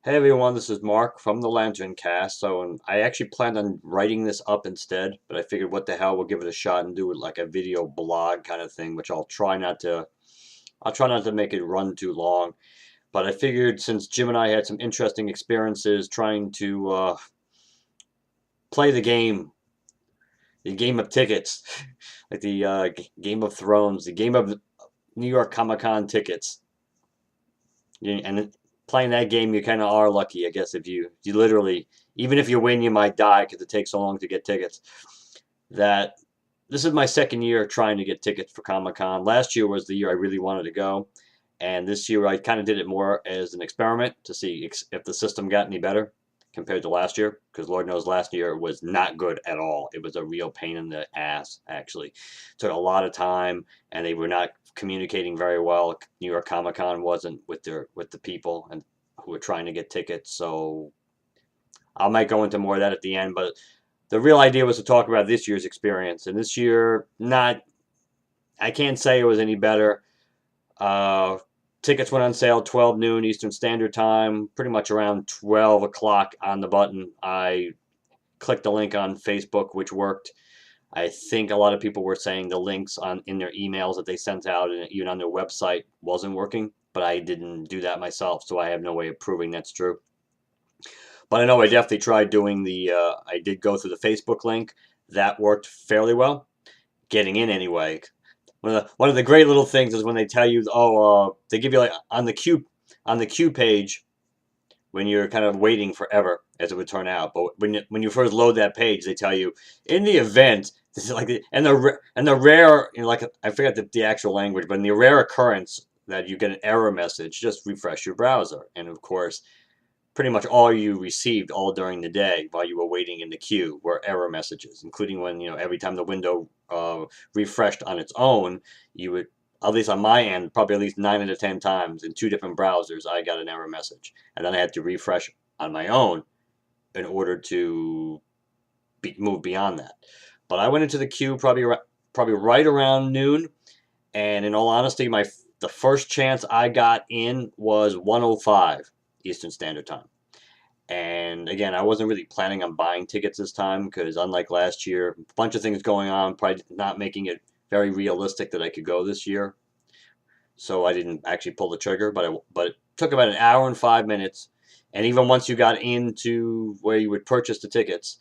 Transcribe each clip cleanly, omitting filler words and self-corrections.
Hey everyone, this is Mark from the Lantern Cast. I actually planned on writing this up instead, but I figured what the hell, we'll give it a shot and do it like a video blog kind of thing, which I'll try not to make it run too long. But I figured since Jim and I had some interesting experiences trying to play the game of tickets, like the Game of Thrones, the game of New York Comic Con tickets. And playing that game, you kind of are lucky, I guess. If you literally, even if you win, you might die because it takes so long to get tickets. That This is my second year trying to get tickets for Comic Con. Last year was the year I really wanted to go, and this year I kind of did it more as an experiment to see if the system got any better compared to last year. Because Lord knows last year was not good at all. It was a real pain in the ass. Actually, it took a lot of time, and they were not communicating very well. New York Comic Con wasn't with the people and who were trying to get tickets. So I might go into more of that at the end, but the real idea was to talk about this year's experience. And this year, not I can't say it was any better. Uh, Tickets went on sale 12 noon Eastern Standard Time, pretty much around 12 o'clock on the button. I clicked the link on Facebook, which worked. I think a lot of people were saying the links in their emails that they sent out and even on their website wasn't working, but I didn't do that myself, so I have no way of proving that's true. But I know I definitely tried doing I did go through the Facebook link. That worked fairly well, getting in anyway. One of the great little things is when they tell you, they give you like on the queue page when you're kind of waiting forever, as it would turn out. But when you first load that page, they tell you in the event this is like and the rare, like I forget the actual language, but in the rare occurrence that you get an error message, just refresh your browser. And of course, pretty much all you received all during the day while you were waiting in the queue were error messages, including when, every time the window refreshed on its own, you would, at least on my end, probably at least 9 out of 10 times in two different browsers, I got an error message. And then I had to refresh on my own in order to move beyond that. But I went into the queue probably right around noon. And in all honesty, the first chance I got in was 1:05 Eastern Standard Time. And again, I wasn't really planning on buying tickets this time because, unlike last year, a bunch of things going on, probably not making it very realistic that I could go this year. So I didn't actually pull the trigger, but it took about an hour and 5 minutes. And even once you got into where you would purchase the tickets,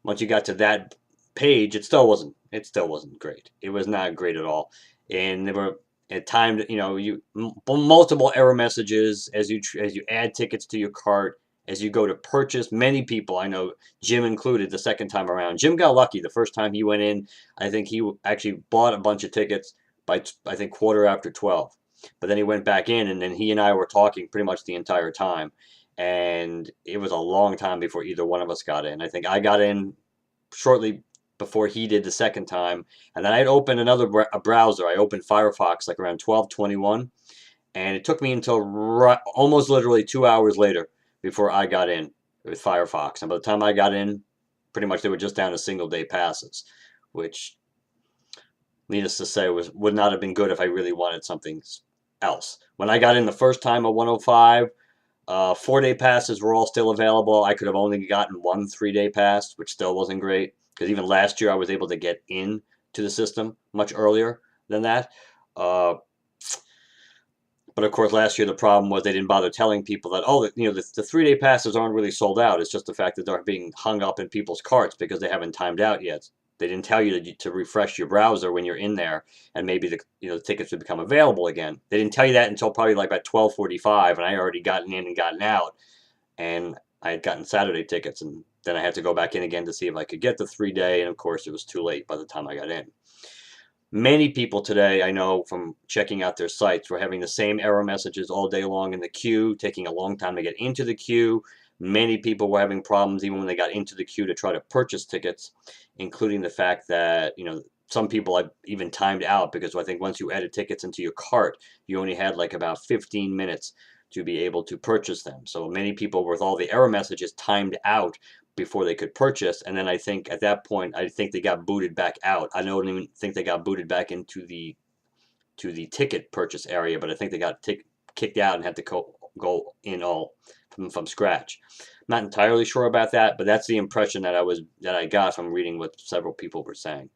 once you got to that page, it still wasn't great. It was not great at all. And there were at times, multiple error messages as you add tickets to your cart, as you go to purchase. Many people, I know Jim included, the second time around. Jim got lucky the first time he went in. I think he actually bought a bunch of tickets by, I think, quarter after 12. But then he went back in, and then he and I were talking pretty much the entire time. And it was a long time before either one of us got in. I think I got in shortly before he did the second time, and then I'd opened a browser. I opened Firefox like around 12:21, and it took me until almost literally 2 hours later before I got in with Firefox. And by the time I got in, pretty much they were just down to single day passes, which, needless to say, would not have been good if I really wanted something else. When I got in the first time at 1:05, 4-day passes were all still available. I could have only gotten one 3-day pass, which still wasn't great, because even last year I was able to get in to the system much earlier than that. But of course, last year the problem was they didn't bother telling people that, the 3-day passes aren't really sold out. It's just the fact that they're being hung up in people's carts because they haven't timed out yet. They didn't tell you to refresh your browser when you're in there, and maybe the tickets would become available again. They didn't tell you that until probably like at 12:45, and I had already gotten in and gotten out, and I had gotten Saturday tickets, and then I had to go back in again to see if I could get the 3-day, and of course it was too late by the time I got in. Many people today, I know from checking out their sites, were having the same error messages all day long in the queue, taking a long time to get into the queue. Many people were having problems even when they got into the queue to try to purchase tickets, including the fact that, some people had even timed out because I think once you added tickets into your cart, you only had like about 15 minutes to be able to purchase them. So many people with all the error messages timed out before they could purchase, and then I think at that point, I think they got booted back out. I don't even think they got booted back into the ticket purchase area, but I think they got kicked out and had to go go in all from scratch. Not entirely sure about that, but that's the impression that I got from reading what several people were saying.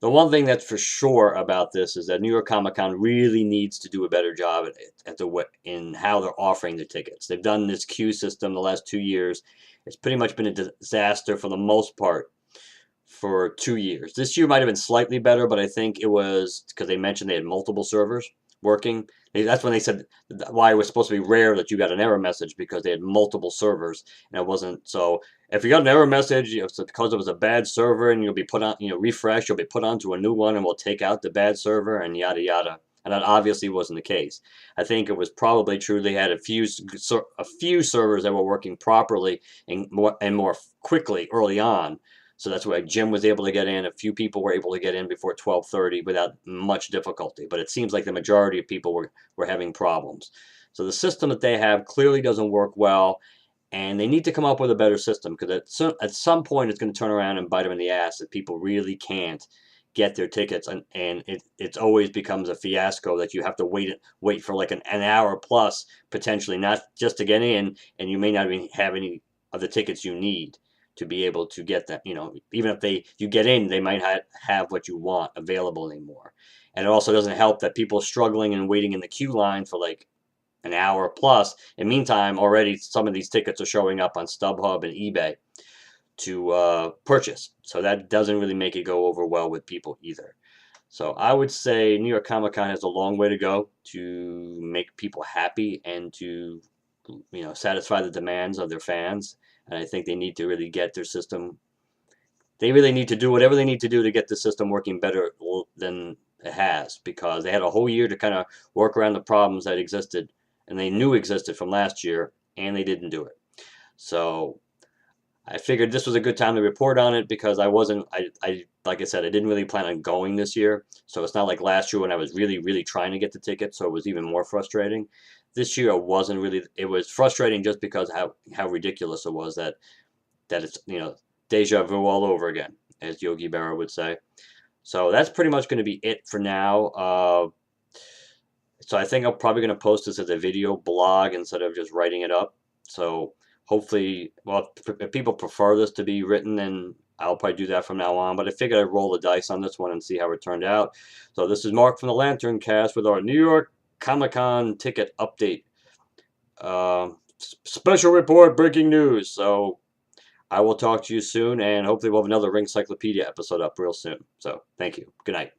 The one thing that's for sure about this is that New York Comic Con really needs to do a better job in how they're offering the tickets. They've done this queue system the last 2 years. It's pretty much been a disaster for the most part for 2 years. This year might have been slightly better, but I think it was because they mentioned they had multiple servers working. That's when they said why it was supposed to be rare that you got an error message, because they had multiple servers, and it wasn't. So if you got an error message, it's because it was a bad server, and you'll be put on, refresh, you'll be put onto a new one, and we'll take out the bad server, and yada yada. And that obviously wasn't the case. I think it was probably true they had a few servers that were working properly and more quickly early on. So that's why Jim was able to get in. A few people were able to get in before 12:30 without much difficulty. But it seems like the majority of people were having problems. So the system that they have clearly doesn't work well, and they need to come up with a better system, because at some point it's going to turn around and bite them in the ass if people really can't get their tickets, and it always becomes a fiasco that you have to wait for like an hour plus, potentially, not just to get in, and you may not even have any of the tickets you need to be able to get that. Even if you get in, they might have what you want available anymore. And it also doesn't help that people struggling and waiting in the queue line for like an hour plus. In the meantime, already some of these tickets are showing up on StubHub and eBay to purchase. So that doesn't really make it go over well with people either. So I would say New York Comic Con has a long way to go to make people happy and to satisfy the demands of their fans. And I think they need to really get their system. They really need to do whatever they need to do to get the system working better than it has, because they had a whole year to kind of work around the problems that existed, and they knew existed from last year, and they didn't do it. So I figured this was a good time to report on it, because like I said, I didn't really plan on going this year. So it's not like last year when I was really, really trying to get the ticket, so it was even more frustrating. This year it was frustrating just because how ridiculous it was that it's, deja vu all over again, as Yogi Berra would say. So that's pretty much going to be it for now. So I think I'm probably going to post this as a video blog instead of just writing it up. So hopefully, well, if people prefer this to be written, then I'll probably do that from now on. But I figured I'd roll the dice on this one and see how it turned out. So this is Mark from the Lantern Cast with our New York Comic Con ticket update. Special report, breaking news. So I will talk to you soon, and hopefully we'll have another Ring Cyclopedia episode up real soon. So thank you. Good night.